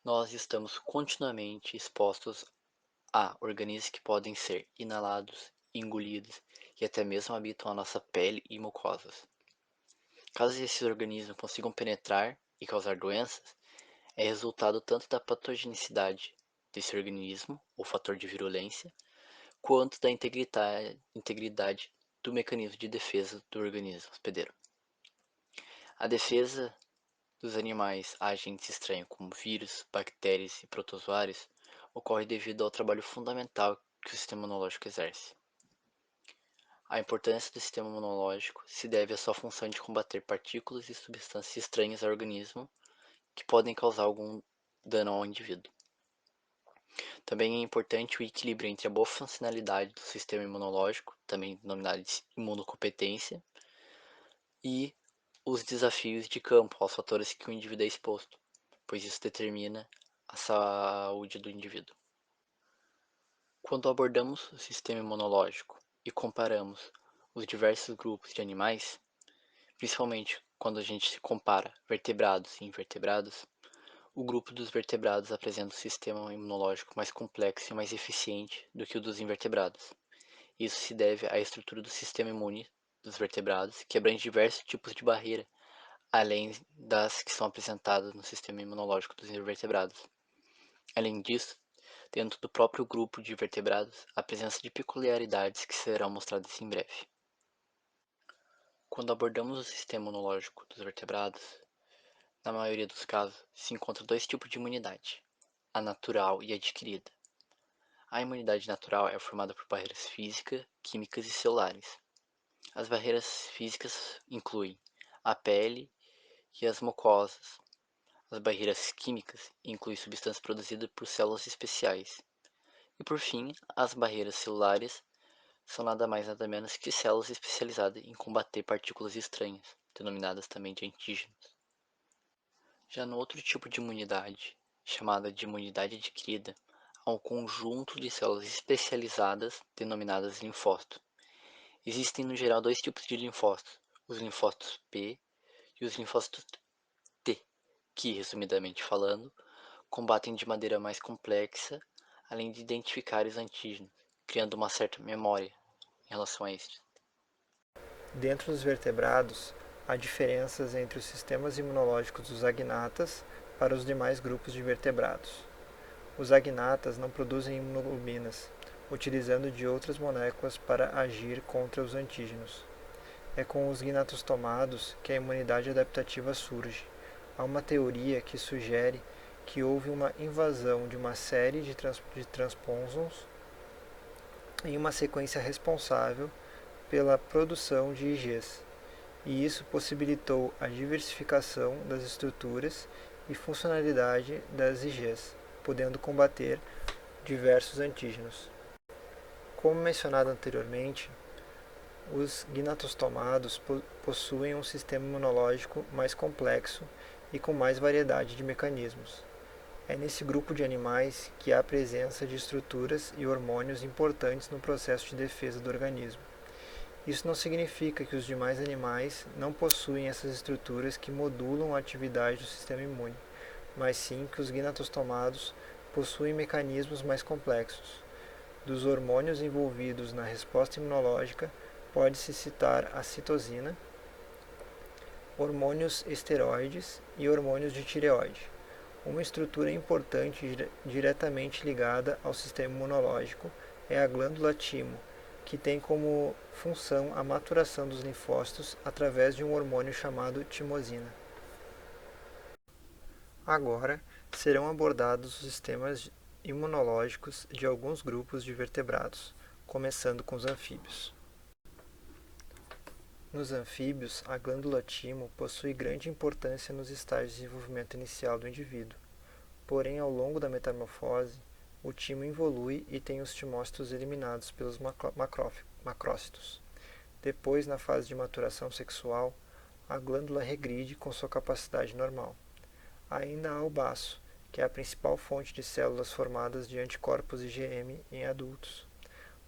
Nós estamos continuamente expostos a organismos que podem ser inalados, engolidos e até mesmo habitam a nossa pele e mucosas. Caso esses organismos consigam penetrar e causar doenças, é resultado tanto da patogenicidade desse organismo, ou fator de virulência, quanto da integridade do mecanismo de defesa do organismo hospedeiro. A defesa dos animais a agentes estranhos como vírus, bactérias e protozoários ocorre devido ao trabalho fundamental que o sistema imunológico exerce. A importância do sistema imunológico se deve à sua função de combater partículas e substâncias estranhas ao organismo que podem causar algum dano ao indivíduo. Também é importante o equilíbrio entre a boa funcionalidade do sistema imunológico, também denominado de imunocompetência, e os desafios de campo aos fatores que o indivíduo é exposto, pois isso determina a saúde do indivíduo. Quando abordamos o sistema imunológico e comparamos os diversos grupos de animais, principalmente quando a gente compara vertebrados e invertebrados, o grupo dos vertebrados apresenta um sistema imunológico mais complexo e mais eficiente do que o dos invertebrados. Isso se deve à estrutura do sistema imune dos vertebrados, que abrange diversos tipos de barreira, além das que são apresentadas no sistema imunológico dos invertebrados. Além disso, dentro do próprio grupo de vertebrados, há presença de peculiaridades que serão mostradas em breve. Quando abordamos o sistema imunológico dos vertebrados, na maioria dos casos, se encontram dois tipos de imunidade: a natural e a adquirida. A imunidade natural é formada por barreiras físicas, químicas e celulares. As barreiras físicas incluem a pele e as mucosas. As barreiras químicas incluem substâncias produzidas por células especiais. E por fim, as barreiras celulares são nada mais nada menos que células especializadas em combater partículas estranhas, denominadas também de antígenos. Já no outro tipo de imunidade, chamada de imunidade adquirida, há um conjunto de células especializadas denominadas linfócitos. Existem no geral dois tipos de linfócitos, os linfócitos B e os linfócitos T, que, resumidamente falando, combatem de maneira mais complexa, além de identificar os antígenos, criando uma certa memória em relação a estes. Dentro dos vertebrados, há diferenças entre os sistemas imunológicos dos agnatas para os demais grupos de vertebrados. Os agnatas não produzem imunoglobulinas, utilizando de outras moléculas para agir contra os antígenos. É com os gnatostomados que a imunidade adaptativa surge. Há uma teoria que sugere que houve uma invasão de uma série de transponsons em uma sequência responsável pela produção de IGs, e isso possibilitou a diversificação das estruturas e funcionalidade das IGs, podendo combater diversos antígenos. Como mencionado anteriormente, os gnatostomados possuem um sistema imunológico mais complexo e com mais variedade de mecanismos. É nesse grupo de animais que há a presença de estruturas e hormônios importantes no processo de defesa do organismo. Isso não significa que os demais animais não possuem essas estruturas que modulam a atividade do sistema imune, mas sim que os gnatostomados possuem mecanismos mais complexos. Dos hormônios envolvidos na resposta imunológica, pode-se citar a citosina, hormônios esteroides e hormônios de tireoide. Uma estrutura importante diretamente ligada ao sistema imunológico é a glândula timo, que tem como função a maturação dos linfócitos através de um hormônio chamado timosina. Agora serão abordados os sistemas imunológicos de alguns grupos de vertebrados, começando com os anfíbios. Nos anfíbios, a glândula timo possui grande importância nos estágios de desenvolvimento inicial do indivíduo. Porém, ao longo da metamorfose, o timo evolui e tem os timócitos eliminados pelos macrócitos. Depois, na fase de maturação sexual, a glândula regride com sua capacidade normal. Ainda há o baço, que é a principal fonte de células formadas de anticorpos IgM em adultos.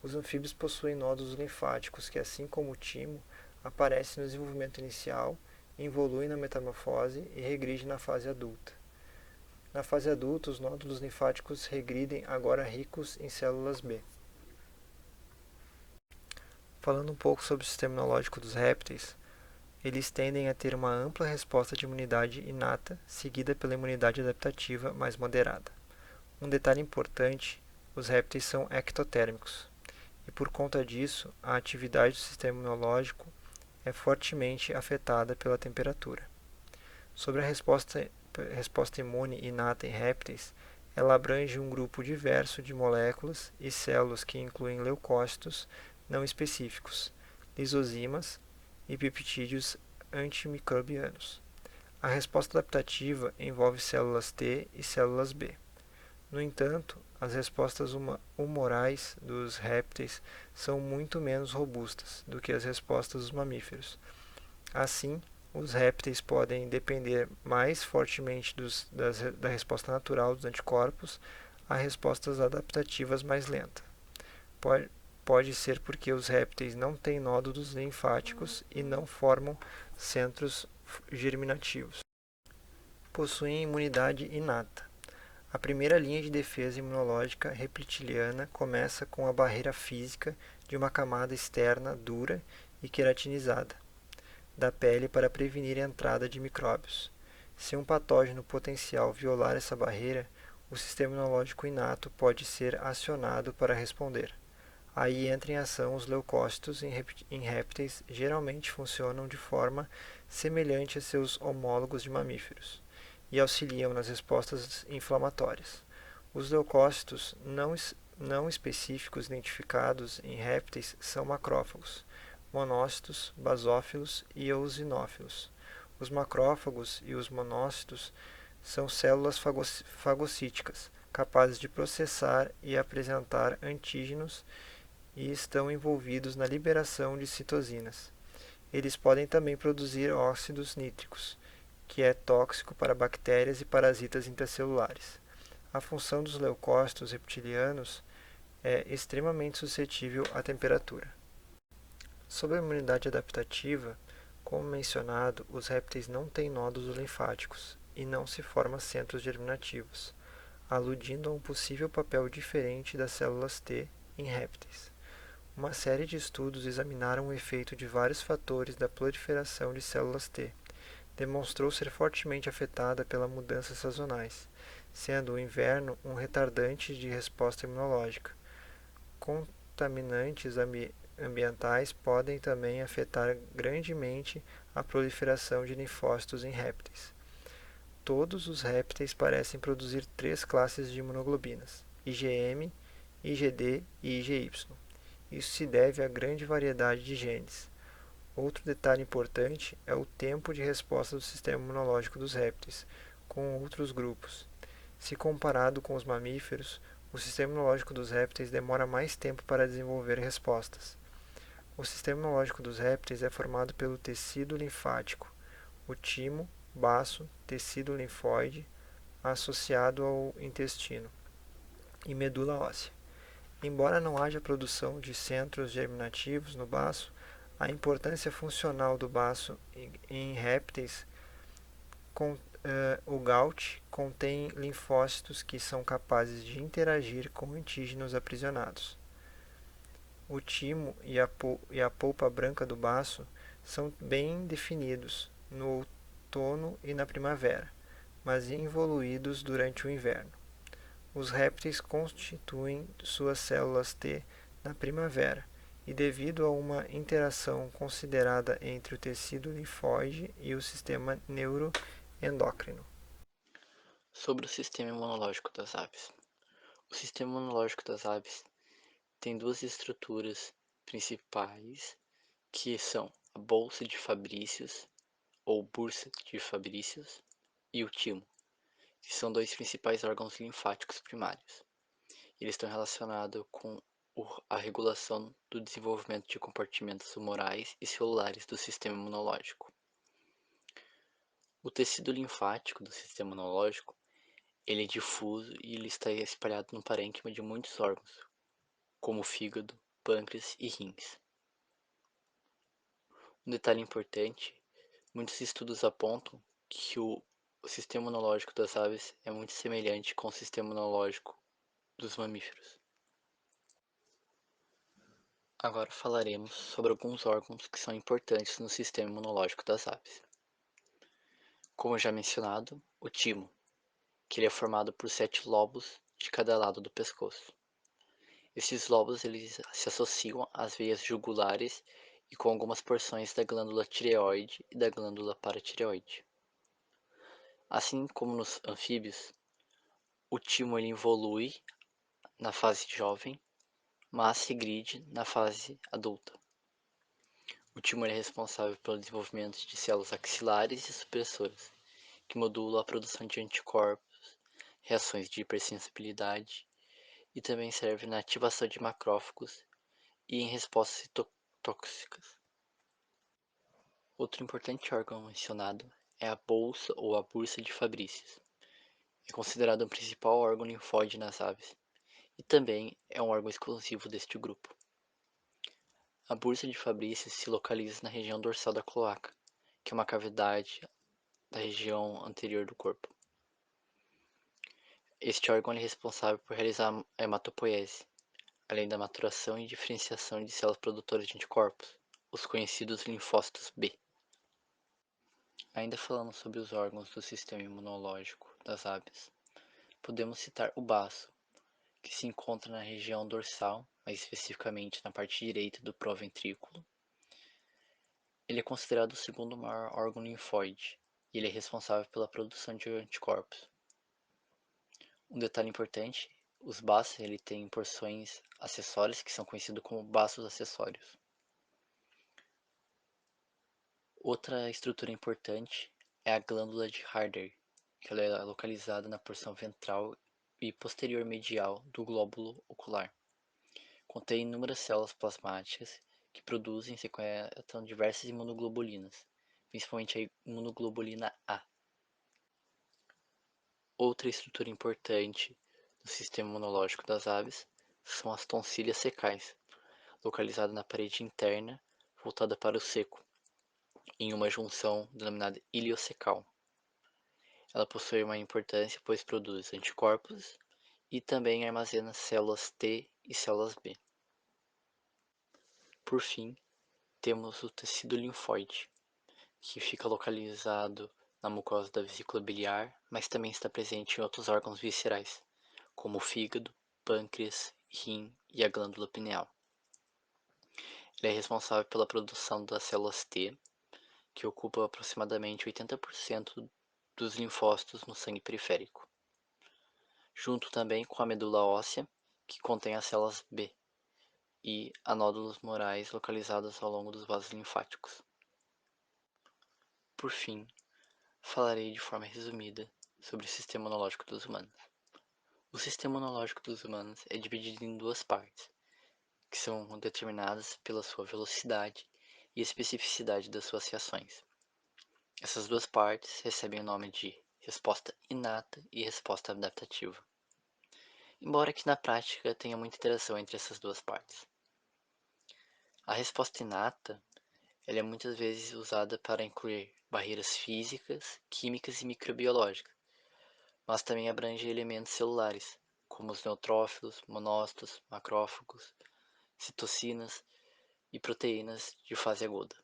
Os anfíbios possuem nódulos linfáticos que, assim como o timo, aparecem no desenvolvimento inicial, evoluem na metamorfose e regridem na fase adulta. Na fase adulta, os nódulos linfáticos regridem, agora ricos em células B. Falando um pouco sobre o sistema imunológico dos répteis, eles tendem a ter uma ampla resposta de imunidade inata, seguida pela imunidade adaptativa mais moderada. Um detalhe importante: os répteis são ectotérmicos, e por conta disso, a atividade do sistema imunológico é fortemente afetada pela temperatura. Sobre a resposta imune inata em répteis, ela abrange um grupo diverso de moléculas e células que incluem leucócitos não específicos, lisozimas e peptídeos antimicrobianos. A resposta adaptativa envolve células T e células B. No entanto, as respostas humorais dos répteis são muito menos robustas do que as respostas dos mamíferos. Assim, os répteis podem depender mais fortemente da resposta natural dos anticorpos a respostas adaptativas mais lentas. Pode, pode ser porque os répteis não têm nódulos linfáticos e não formam centros germinativos. Possuem imunidade inata. A primeira linha de defesa imunológica reptiliana começa com a barreira física de uma camada externa dura e queratinizada da pele para prevenir a entrada de micróbios. Se um patógeno potencial violar essa barreira, o sistema imunológico inato pode ser acionado para responder. Aí entra em ação os leucócitos em répteis, geralmente funcionam de forma semelhante a seus homólogos de mamíferos e auxiliam nas respostas inflamatórias. Os leucócitos não específicos identificados em répteis são macrófagos, monócitos, basófilos e eosinófilos. Os macrófagos e os monócitos são células fagocíticas, capazes de processar e apresentar antígenos e estão envolvidos na liberação de citosinas. Eles podem também produzir óxidos nítricos, que é tóxico para bactérias e parasitas intracelulares. A função dos leucócitos reptilianos é extremamente suscetível à temperatura. Sobre a imunidade adaptativa, como mencionado, os répteis não têm nódulos linfáticos e não se formam centros germinativos, aludindo a um possível papel diferente das células T em répteis. Uma série de estudos examinaram o efeito de vários fatores da proliferação de células T. Demonstrou ser fortemente afetada pelas mudanças sazonais, sendo o inverno um retardante de resposta imunológica. Contaminantes ambientais podem também afetar grandemente a proliferação de linfócitos em répteis. Todos os répteis parecem produzir três classes de imunoglobinas: IgM, IgD e IgY. Isso se deve à grande variedade de genes. Outro detalhe importante é o tempo de resposta do sistema imunológico dos répteis com outros grupos. Se comparado com os mamíferos, o sistema imunológico dos répteis demora mais tempo para desenvolver respostas. O sistema imunológico dos répteis é formado pelo tecido linfático, o timo, baço, tecido linfóide, associado ao intestino, e medula óssea. Embora não haja produção de centros germinativos no baço, a importância funcional do baço em répteis, o GALT contém linfócitos que são capazes de interagir com antígenos aprisionados. O timo e a polpa branca do baço são bem definidos no outono e na primavera, mas involuídos durante o inverno. Os répteis constituem suas células T na primavera e devido a uma interação considerada entre o tecido linfóide e o sistema neuroendócrino. Sobre o sistema imunológico das aves. O sistema imunológico das aves tem duas estruturas principais, que são a bolsa de Fabrícios, ou bursa de Fabrícios, e o timo, que são dois principais órgãos linfáticos primários. Eles estão relacionados com a regulação do desenvolvimento de compartimentos humorais e celulares do sistema imunológico. O tecido linfático do sistema imunológico ele é difuso e ele está espalhado no parênquima de muitos órgãos, como o fígado, pâncreas e rins. Um detalhe importante: muitos estudos apontam que o O sistema imunológico das aves é muito semelhante com o sistema imunológico dos mamíferos. Agora falaremos sobre alguns órgãos que são importantes no sistema imunológico das aves. Como já mencionado, o timo, que ele é formado por 7 lobos de cada lado do pescoço. Esses lobos eles se associam às veias jugulares e com algumas porções da glândula tireoide e da glândula paratireoide. Assim como nos anfíbios, o timo ele evolui na fase jovem, mas regride na fase adulta. O timo é responsável pelo desenvolvimento de células axilares e supressoras, que modulam a produção de anticorpos, reações de hipersensibilidade e também serve na ativação de macrófagos e em respostas citotóxicas. Outro importante órgão mencionado é a bolsa ou a bursa de Fabrícios. É considerado o principal órgão linfóide nas aves e também é um órgão exclusivo deste grupo. A bursa de Fabrícios se localiza na região dorsal da cloaca, que é uma cavidade da região anterior do corpo. Este órgão é responsável por realizar a hematopoiese, além da maturação e diferenciação de células produtoras de anticorpos, os conhecidos linfócitos B. Ainda falando sobre os órgãos do sistema imunológico das aves, podemos citar o baço, que se encontra na região dorsal, mais especificamente na parte direita do proventrículo. Ele é considerado o segundo maior órgão linfóide, e ele é responsável pela produção de anticorpos. Um detalhe importante, os baços ele tem porções acessórias que são conhecidos como baços acessórios. Outra estrutura importante é a glândula de Harder, que ela é localizada na porção ventral e posterior medial do glóbulo ocular. Contém inúmeras células plasmáticas que produzem e secretam diversas imunoglobulinas, principalmente a imunoglobulina A. Outra estrutura importante do sistema imunológico das aves são as tonsílias secais, localizadas na parede interna voltada para o seco, em uma junção denominada iliocecal. Ela possui uma importância pois produz anticorpos e também armazena células T e células B. Por fim, temos o tecido linfóide, que fica localizado na mucosa da vesícula biliar, mas também está presente em outros órgãos viscerais, como o fígado, pâncreas, rim e a glândula pineal. Ele é responsável pela produção das células T, que ocupam aproximadamente 80% dos linfócitos no sangue periférico, junto também com a medula óssea, que contém as células B, e a nódulos morais localizados ao longo dos vasos linfáticos. Por fim, falarei de forma resumida sobre o sistema imunológico dos humanos. O sistema imunológico dos humanos é dividido em duas partes, que são determinadas pela sua velocidade e especificidade das suas reações. Essas duas partes recebem o nome de resposta inata e resposta adaptativa, embora que na prática tenha muita interação entre essas duas partes. A resposta inata ela é muitas vezes usada para incluir barreiras físicas, químicas e microbiológicas, mas também abrange elementos celulares, como os neutrófilos, monócitos, macrófagos, citocinas e proteínas de fase aguda,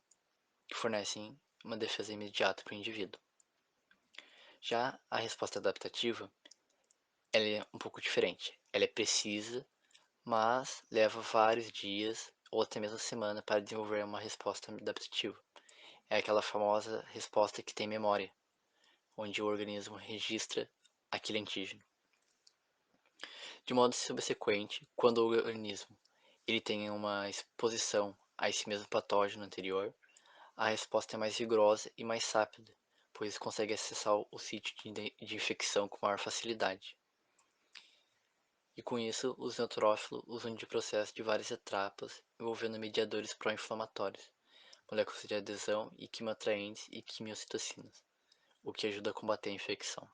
que fornecem uma defesa imediata para o indivíduo. Já a resposta adaptativa, ela é um pouco diferente. Ela é precisa, mas leva vários dias ou até mesmo semana para desenvolver uma resposta adaptativa. É aquela famosa resposta que tem memória, onde o organismo registra aquele antígeno. De modo subsequente, quando o organismo ele tem uma exposição a esse mesmo patógeno anterior, a resposta é mais vigorosa e mais rápida, pois consegue acessar o sítio de infecção com maior facilidade. E com isso, os neutrófilos usam de processo de várias etapas envolvendo mediadores pró-inflamatórios, moléculas de adesão e quimioatraentes e quimiocitocinas, o que ajuda a combater a infecção.